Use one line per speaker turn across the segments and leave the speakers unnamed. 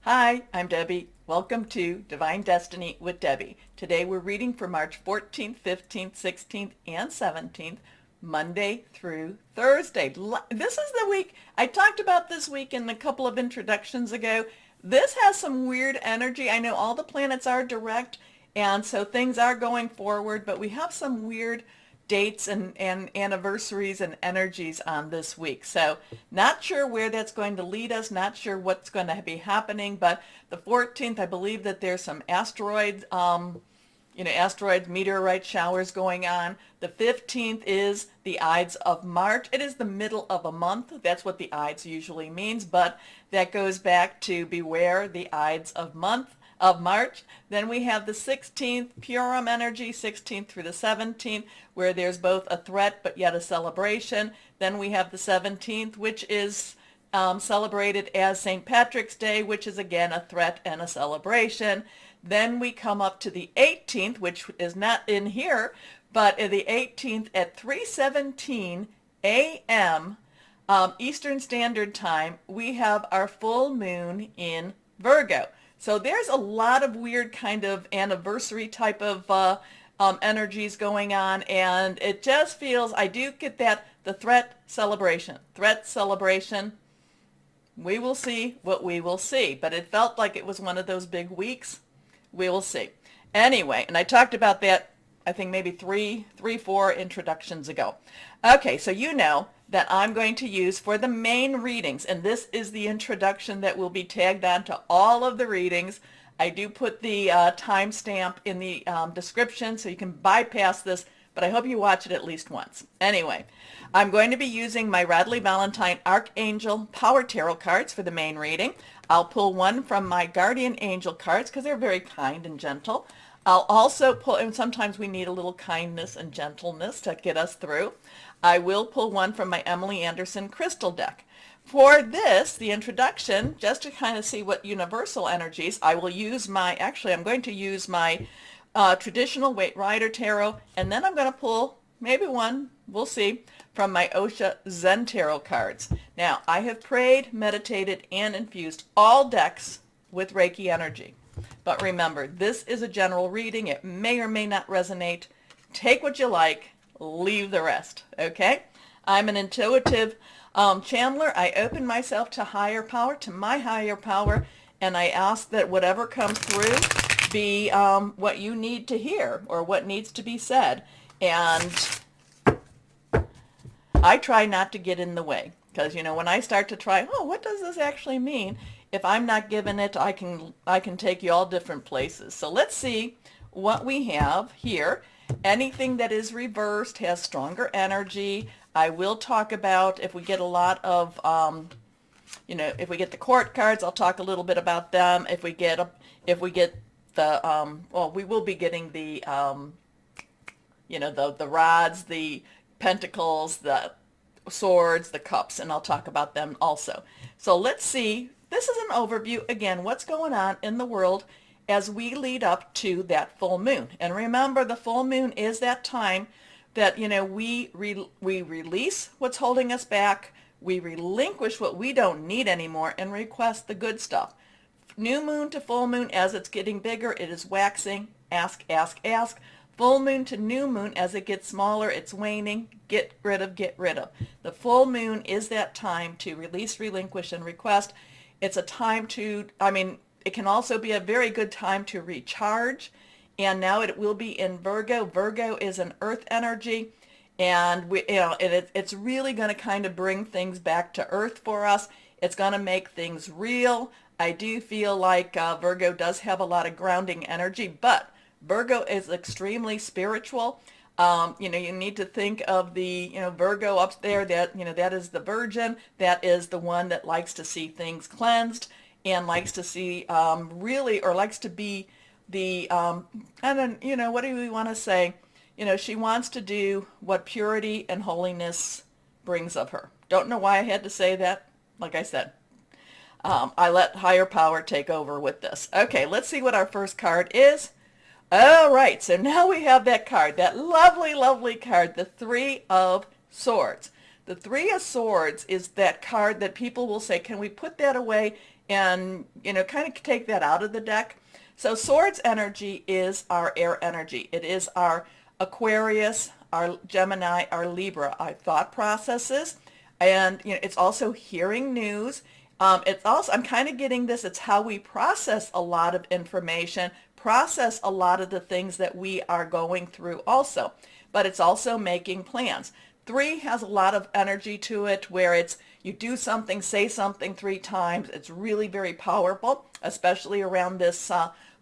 Hi, I'm Debbie. Welcome to Divine Destiny with Debbie. Today we're reading for March 14th, 15th, 16th, and 17th, Monday through Thursday. This is the week, I talked about this week in a couple of introductions ago. This has some weird energy. I know all the planets are direct, and so things are going forward, but we have some weird dates and anniversaries and energies on this week. So not sure where that's going to lead us, not sure what's going to be happening, but the 14th, I believe that there's some asteroid, asteroid meteorite showers going on. The 15th is the Ides of March. It is the middle of a month. That's what the Ides usually means, but that goes back to beware the Ides of March. Then we have the 16th, Purim energy, 16th through the 17th, where there's both a threat but yet a celebration. Then we have the 17th, which is celebrated as St. Patrick's Day, which is again a threat and a celebration. Then we come up to the 18th, which is not in here, but the 18th at 3:17 a.m. Eastern Standard Time, we have our full moon in Virgo. So there's a lot of weird kind of anniversary type of energies going on, and it just feels, I do get that, the threat celebration. We will see what we will see, but it felt like it was one of those big weeks. We will see. Anyway, and I talked about that, I think maybe four introductions ago. Okay, so you know that I'm going to use for the main readings, and this is the introduction that will be tagged on to all of the readings. I do put the timestamp in the description so you can bypass this, but I hope you watch it at least once. Anyway, I'm going to be using my Radley Valentine Archangel Power Tarot cards for the main reading. I'll pull one from my Guardian Angel cards because they're very kind and gentle. I'll also pull, and sometimes we need a little kindness and gentleness to get us through. I will pull one from my Emily Anderson crystal deck. For this, the introduction, just to kind of see what universal energies, I will use I'm going to use my traditional Waite Rider Tarot, and then I'm going to pull maybe one, we'll see, from my Osha Zen Tarot cards. Now, I have prayed, meditated, and infused all decks with Reiki energy. But remember, this is a general reading. It may or may not resonate. Take what you like, leave the rest, okay? I'm an intuitive channeler. I open myself to higher power, to my higher power, and I ask that whatever comes through be what you need to hear or what needs to be said. And I try not to get in the way because, when I start to try, what does this actually mean? If I'm not given it, I can take you all different places. So let's see what we have here. Anything that is reversed has stronger energy. I will talk about if we get a lot of, if we get the court cards, I'll talk a little bit about them. If we get the, we will be getting the, the rods, the pentacles, the swords, the cups, and I'll talk about them also. So let's see. This is an overview, again, what's going on in the world as we lead up to that full moon. And remember, the full moon is that time that, we release what's holding us back, we relinquish what we don't need anymore, and request the good stuff. New moon to full moon, as it's getting bigger, it is waxing. Ask, ask, ask. Full moon to new moon, as it gets smaller, it's waning. Get rid of, get rid of. The full moon is that time to release, relinquish, and request. It's a time to, it can also be a very good time to recharge. And now it will be in Virgo. Virgo is an earth energy. And it's really going to kind of bring things back to earth for us. It's going to make things real. I do feel like Virgo does have a lot of grounding energy, but Virgo is extremely spiritual. You need to think of the, Virgo up there, that is the Virgin. That is the one that likes to see things cleansed and likes to see, likes to be the, what do we want to say? She wants to do what purity and holiness brings of her. Don't know why I had to say that. Like I said, I let higher power take over with this. Okay, let's see what our first card is. All right, so now we have that card, that lovely, lovely card, the Three of Swords. The Three of Swords is that card that people will say, can we put that away and kind of take that out of the deck. So Swords energy is our air energy. It is our Aquarius, our Gemini, our Libra, our thought processes. And it's also hearing news. It's also, I'm kind of getting this, it's how we process a lot of information, process a lot of the things that we are going through also. But it's also making plans. 3 has a lot of energy to it, where it's you do something, say something 3 times. It's really very powerful, especially around this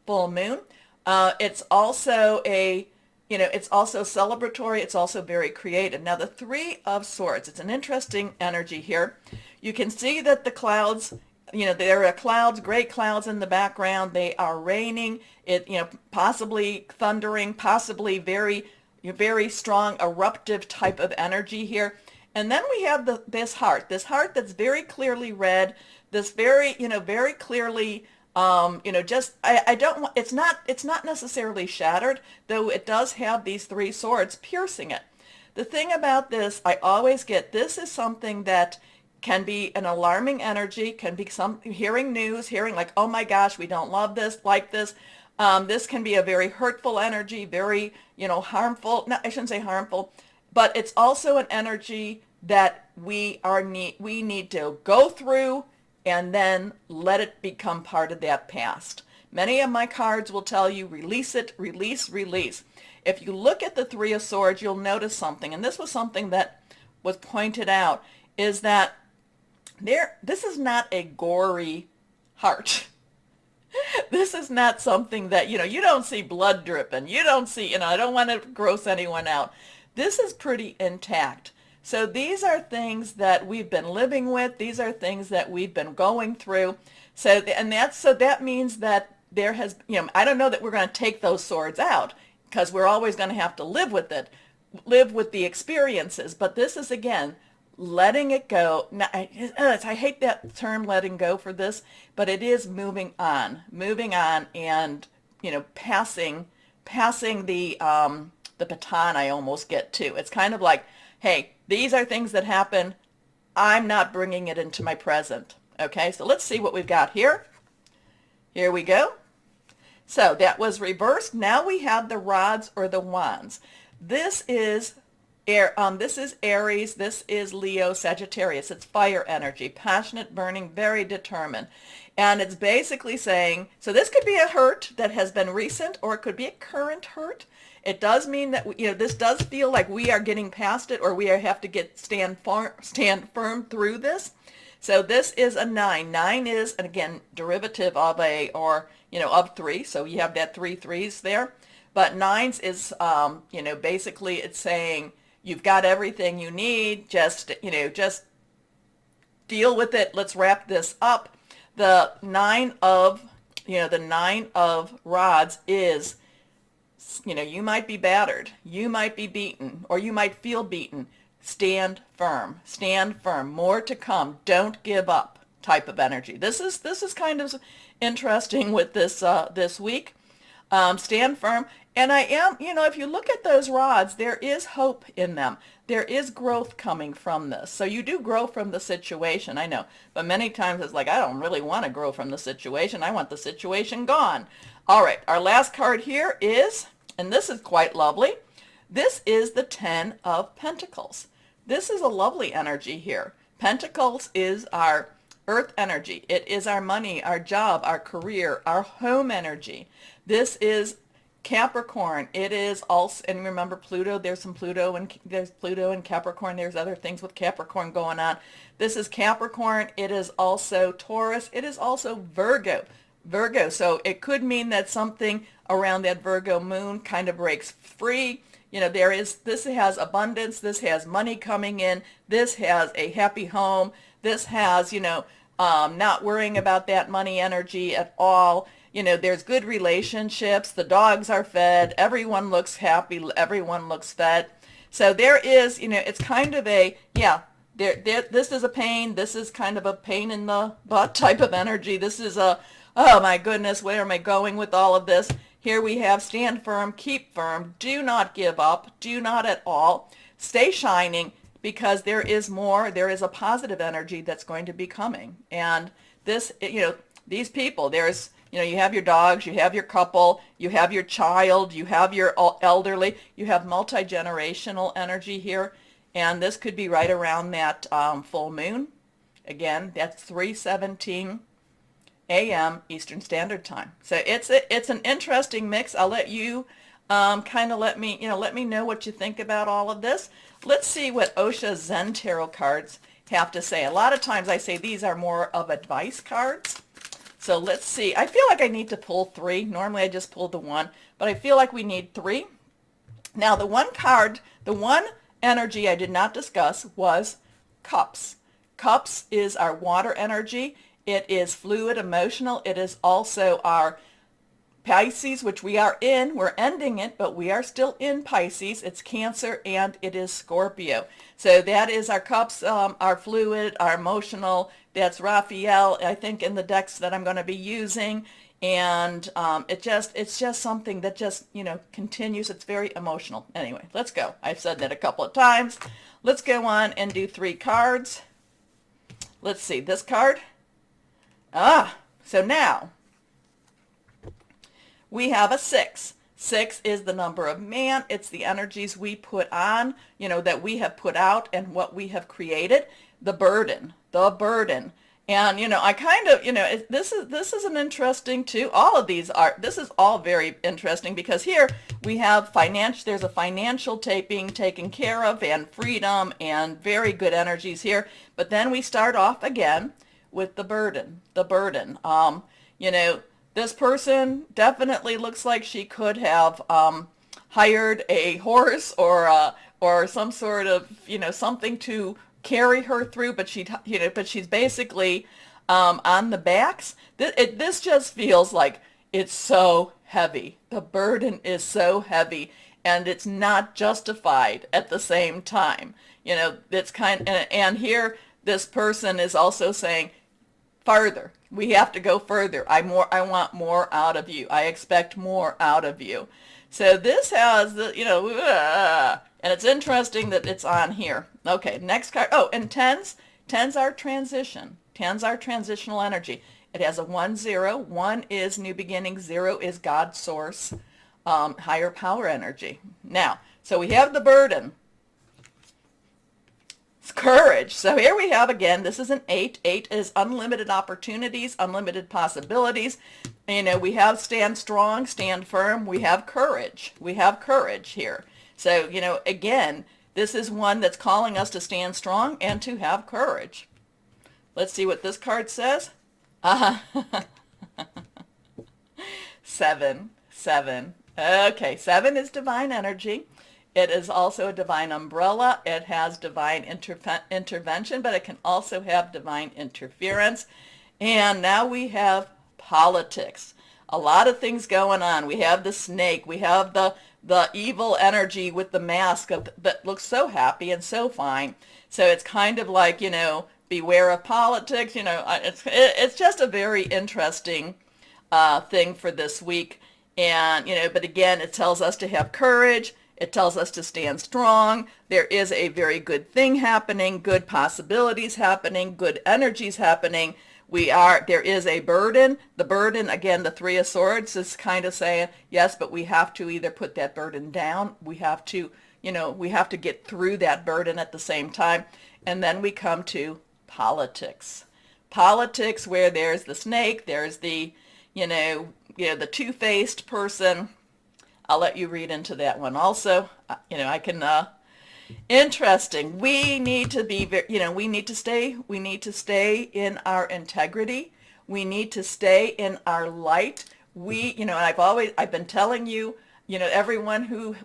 full moon. It's also it's also celebratory. It's also very creative. Now the 3 of Swords, it's an interesting energy here. You can see that the clouds, there are clouds, gray clouds in the background. They are raining. Possibly thundering, possibly very strong eruptive type of energy here. And then we have this heart that's very clearly red, this very clearly, I don't want, it's not necessarily shattered, though it does have these 3 swords piercing it. The thing about this, I always get, this is something that can be an alarming energy, can be some hearing news, hearing like, oh my gosh, we don't love this, like this. This can be a very hurtful energy, very, harmful. No, I shouldn't say harmful, but it's also an energy that we need to go through and then let it become part of that past. Many of my cards will tell you, release it, release, release. If you look at the 3 of Swords, you'll notice something, and this was something that was pointed out, is that this is not a gory heart. This is not something that, you don't see blood dripping. You don't see, I don't want to gross anyone out. This is pretty intact. So these are things that we've been living with. These are things that we've been going through. So that means that there has, I don't know that we're going to take those swords out, because we're always going to have to live with it, live with the experiences. But this is, again, letting it go. Now, I hate that term, letting go, for this, but it is moving on, and passing the baton. I almost get to. It's kind of like, hey, these are things that happen. I'm not bringing it into my present. Okay, so let's see what we've got here. Here we go. So that was reversed. Now we have the rods or the wands. This is this is Aries, this is Leo, Sagittarius. It's fire energy, passionate, burning, very determined. And it's basically saying, so this could be a hurt that has been recent, or it could be a current hurt. It does mean that, this does feel like we are getting past it, or we have to stand firm through this. So this is a 9. 9 is, and again, derivative of of 3. So you have that 3 threes there. But 9s is, basically it's saying you've got everything you need. Just deal with it. Let's wrap this up. The 9 of rods is, you might be battered, you might be beaten, or you might feel beaten. Stand firm, more to come, don't give up type of energy. This is kind of interesting with this week. Stand firm. And I am, if you look at those rods, there is hope in them. There is growth coming from this. So you do grow from the situation, I know. But many times it's like, I don't really want to grow from the situation. I want the situation gone. All right, our last card here is, and this is quite lovely, this is the 10 of Pentacles. This is a lovely energy here. Pentacles is our earth energy. It is our money, our job, our career, our home energy. This is Capricorn. It is also, and remember Pluto, there's Pluto and Capricorn. There's other things with Capricorn going on. This is Capricorn. It is also Taurus. It is also Virgo. So it could mean that something around that Virgo moon kind of breaks free. This has abundance. This has money coming in. This has a happy home. This has, not worrying about that money energy at all. There's good relationships. The dogs are fed. Everyone looks happy. Everyone looks fed. So there is, it's kind of a, this is a pain. This is kind of a pain in the butt type of energy. This is a, oh my goodness, where am I going with all of this? Here we have stand firm, keep firm, do not give up, do not at all. Stay shining, because there is more. There is a positive energy that's going to be coming. And this, these people, there's, you have your dogs, you have your couple, you have your child, you have your elderly, you have multi-generational energy here. And this could be right around that full moon. Again, that's 3:17 a.m. Eastern Standard Time. So it's an interesting mix. I'll let you kind of let me know what you think about all of this. Let's see what Osha Zen Tarot cards have to say. A lot of times I say these are more of advice cards. So let's see. I feel like I need to pull 3. Normally I just pull the 1, but I feel like we need 3. Now the one card, the one energy I did not discuss was Cups. Cups is our water energy. It is fluid, emotional. It is also our Pisces, which we are in. We're ending it, but we are still in Pisces. It's Cancer, and it is Scorpio. So that is our cups, our fluid, our emotional. That's Raphael, I think, in the decks that I'm going to be using. And it's just something that just, continues. It's very emotional. Anyway, let's go. I've said that a couple of times. Let's go on and do 3 cards. Let's see, this card. So now we have a 6. 6 is the number of man. It's the energies we put on, that we have put out and what we have created. The burden. And, I kind of, this is an interesting too. All of these are, this is all very interesting because here we have there's a financial being taken care of and freedom and very good energies here. But then we start off again with the burden. This person definitely looks like she could have hired a horse or some sort of, something to carry her through, but she's basically on the backs. This just feels like it's so heavy. The burden is so heavy, and it's not justified at the same time. It's and here this person is also saying, farther. We have to go further. I want more out of you. I expect more out of you. So this has the, and it's interesting that it's on here. Okay, next card. Oh, and 10s. 10s are transition. 10s are transitional energy. It has a 1, 0. 1 is new beginning. 0 is God source, higher power energy. Now, so we have the burden. It's courage. So here we have again, this is an 8. 8 is unlimited opportunities, unlimited possibilities. We have stand strong, stand firm. We have courage. We have courage here. So, again, this is one that's calling us to stand strong and to have courage. Let's see what this card says. 7. 7. Okay, 7 is divine energy. It is also a divine umbrella. It has divine intervention, but it can also have divine interference. And now we have politics. A lot of things going on. We have the snake. We have the evil energy with the mask that looks so happy and so fine. So it's kind of like, beware of politics. It's just a very interesting thing for this week. And, but again, it tells us to have courage. It tells us to stand strong. There is a very good thing happening, good possibilities happening, good energies happening. There is a burden. The burden, again, the 3 of Swords is kind of saying, yes, but we have to either put that burden down. We have to, we have to get through that burden at the same time. And then we come to politics. Politics where there's the snake, there's the, the two-faced person. I'll let you read into that one also. I can, interesting. We need to be, we need to stay in our integrity. We need to stay in our light. And I've been telling you, everyone who,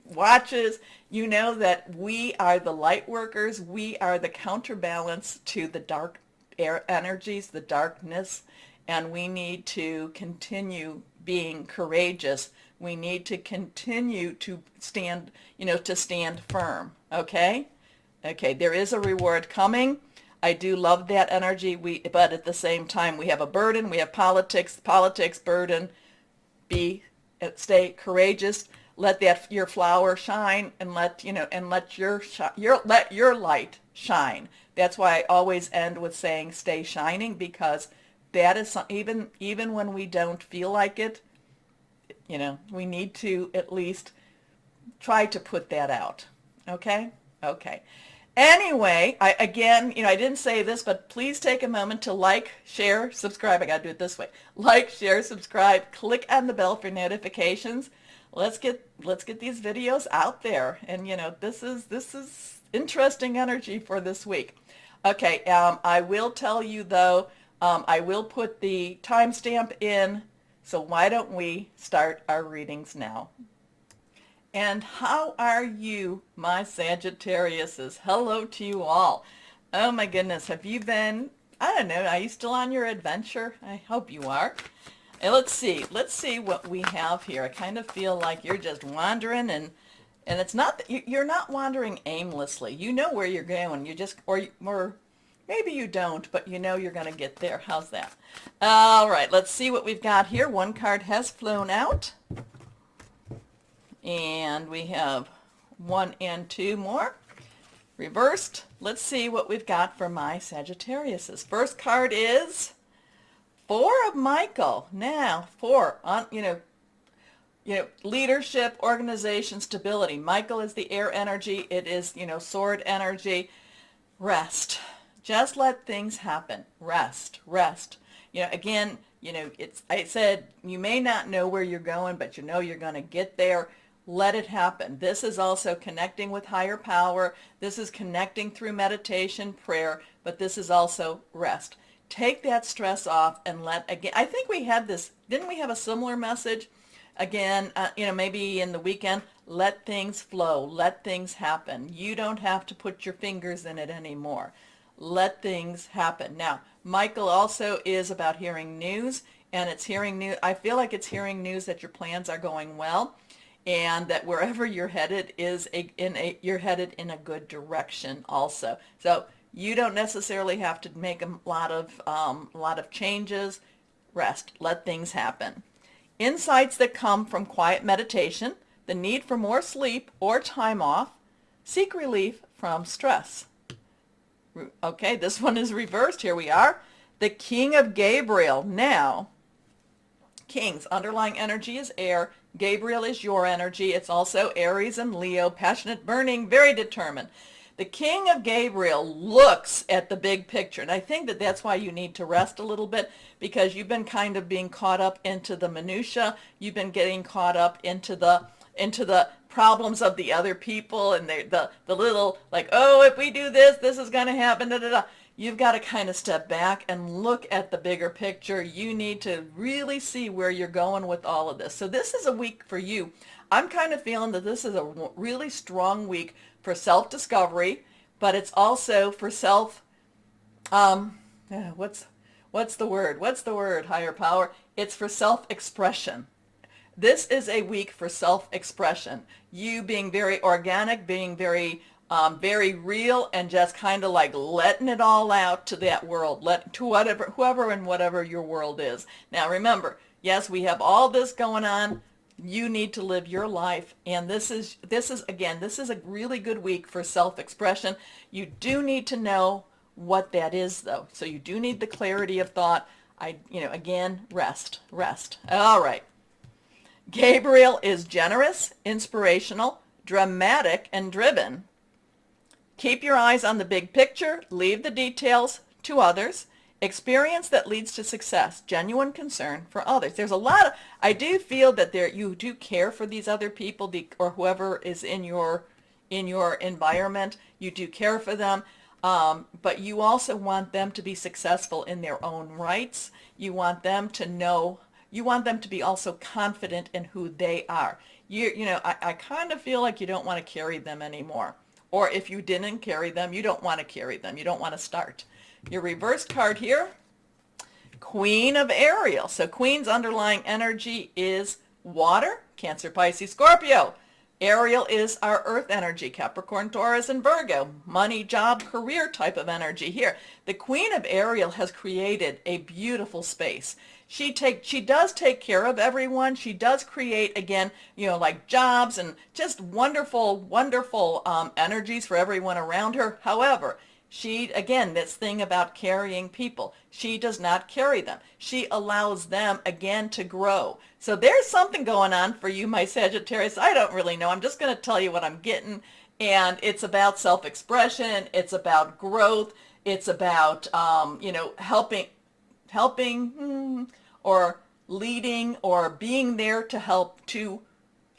watches, that we are the light workers. We are the counterbalance to the dark air energies, the darkness, and we need to continue being courageous. We need to continue to stand, to stand firm. Okay? Okay, there is a reward coming. I do love that energy. But at the same time, we have a burden. We have politics, burden. Stay courageous. Let your flower shine, and let your light shine. That's why I always end with saying stay shining, because that is even when we don't feel like it, we need to at least try to put that out. Okay? Okay. Anyway, again, I didn't say this, but please take a moment to like, share, subscribe. I got to do it this way. Like, share, subscribe, click on the bell for notifications. Let's get these videos out there. And this is interesting energy for this week. Okay, I will tell you though, I will put the timestamp in. So why don't we start our readings now? And how are you, my Sagittariuses? Hello to you all. Oh my goodness, have you been, I don't know, are you still on your adventure? I hope you are. And let's see what we have here. I kind of feel like you're just wandering, and it's not that you're not wandering aimlessly. You know where you're going. You just, or maybe you don't, but you know you're going to get there. How's that? All right, let's see what we've got here. One card has flown out. And we have 1 and 2 more reversed. Let's see what we've got for my Sagittariuses. First card is 4 of Michael. Now, 4 on leadership, organization, stability. Michael is the air energy. It is sword energy. Rest. Just let things happen. Rest. Again, I said you may not know where you're going, but you're going to get there. Let it happen. This is also connecting with higher power. This is connecting through meditation, prayer, but this is also rest. Take that stress off and again, I think we had this, didn't we have a similar message? Again, maybe in the weekend, let things flow, let things happen. You don't have to put your fingers in it anymore. Let things happen. Now, Michael also is about hearing news, and it's hearing news. I feel like it's hearing news that your plans are going well, and that wherever you're headed you're headed in a good direction also. So you don't necessarily have to make a lot of changes. Rest. Let things happen. Insights that come from quiet meditation, the need for more sleep or time off, seek relief from stress. Okay, this one is reversed. Here we are. The King of Gabriel. Now, King's underlying energy is air. Gabriel is your energy. It's also Aries and Leo, passionate, burning, very determined. The King of Gabriel looks at the big picture, and I think that that's why you need to rest a little bit, because you've been kind of being caught up into the minutia. You've been getting caught up into the problems of the other people, and the little, like, oh, if we do this, this is going to happen, da, da, da. You've got to kind of step back and look at the bigger picture. You need to really see where you're going with all of this. So this is a week for you. I'm kind of feeling that this is a really strong week for self-discovery, but it's also for what's the word, higher power? It's for self-expression. This is a week for self-expression. You being very organic, being very real, and just kind of like letting it all out to that world, whoever and whatever your world is. Now remember, yes, we have all this going on. You need to live your life, and this is a really good week for self-expression. You do need to know what that is, though. So you do need the clarity of thought. Again, rest. All right. Gabriel is generous, inspirational, dramatic, and driven. Keep your eyes on the big picture. Leave the details to others. Experience that leads to success. Genuine concern for others. There's a lot of, I do feel that you do care for these other people, or whoever is in your environment. You do care for them, but you also want them to be successful in their own rights. You want them to know. You want them to be also confident in who they are. I kind of feel like you don't want to carry them anymore. Or if you didn't carry them, you don't want to carry them. You don't want to start. Your reverse card here, Queen of Ariel. So Queen's underlying energy is water, Cancer, Pisces, Scorpio. Ariel is our earth energy, Capricorn, Taurus, and Virgo. Money, job, career type of energy here. The Queen of Ariel has created a beautiful space. She does take care of everyone. She does create, again, like jobs and just wonderful, wonderful energies for everyone around her. However, She, again, this thing about carrying people, she does not carry them. She allows them, again, to grow. So there's something going on for you, my Sagittarius. I don't really know. I'm just going to tell you what I'm getting. And it's about self-expression. It's about growth. It's about, helping or leading or being there to help to,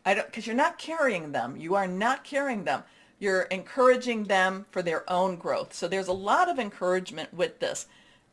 because you're not carrying them. You are not carrying them. You're encouraging them for their own growth. So there's a lot of encouragement with this.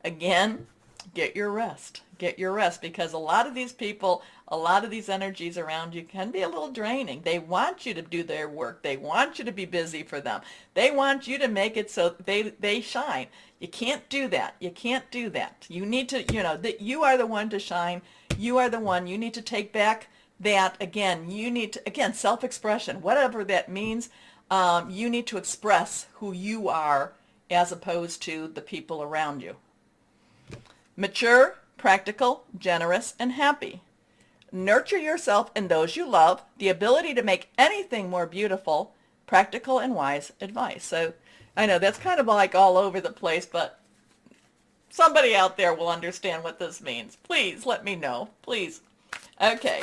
Again, get your rest. Get your rest, because a lot of these people, a lot of these energies around you can be a little draining. They want you to do their work. They want you to be busy for them. They want you to make it so they shine. You can't do that. You can't do that. You need to, that you are the one to shine. You are the one. You need to take back that. Again, you need to, again, self-expression, whatever that means. You need to express who you are as opposed to the people around you. Mature, practical, generous, and happy. Nurture yourself and those you love. The ability to make anything more beautiful. Practical and wise advice. So I know that's kind of like all over the place, but somebody out there will understand what this means. Please let me know. Please. Okay.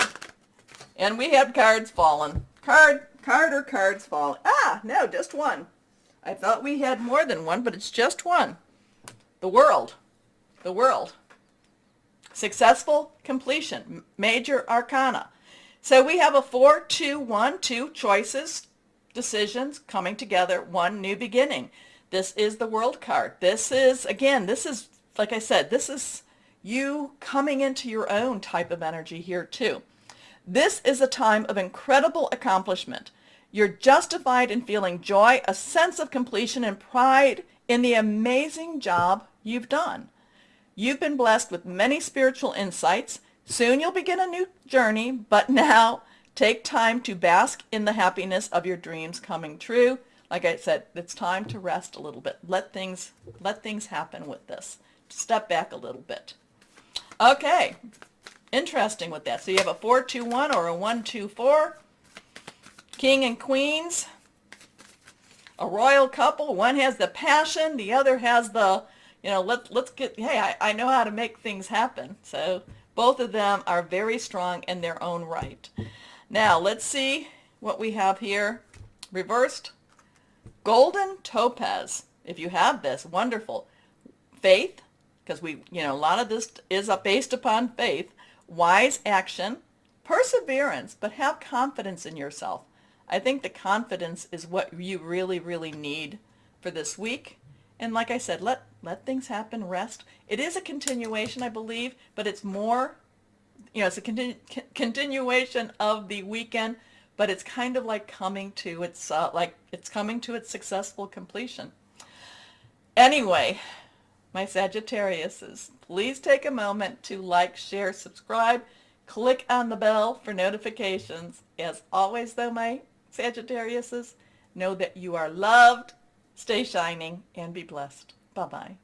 And we have cards fallen. Card or cards falling. No, just one. I thought we had more than one, but it's just one. The World. The World. Successful completion. Major arcana. So we have a 4-2-1, 2 choices, decisions coming together, one new beginning. This is the World card. This is, again, this is, like I said, this is you coming into your own type of energy here too. This is a time of incredible accomplishment. You're justified in feeling joy, a sense of completion, and pride in the amazing job you've done. You've been blessed with many spiritual insights. Soon you'll begin a new journey, but now take time to bask in the happiness of your dreams coming true. Like I said, it's time to rest a little bit. Let things happen with this. Step back a little bit. Okay. Interesting with that. So you have a 4-2-1 or a 1-2-4. King and queens. A royal couple. One has the passion. The other has the, let's get, hey, I know how to make things happen. So both of them are very strong in their own right. Now let's see what we have here. Reversed. Golden topaz. If you have this, wonderful. Faith, because a lot of this is based upon faith. Wise action, perseverance, but have confidence in yourself. I think the confidence is what you really, really need for this week. And like I said, let things happen, rest. It is a continuation, I believe, but it's more, it's a continuation of the weekend, but it's kind of like coming to its, successful completion. Anyway, my Sagittariuses, please take a moment to like, share, subscribe, click on the bell for notifications. As always, though, my Sagittariuses, know that you are loved, stay shining, and be blessed. Bye-bye.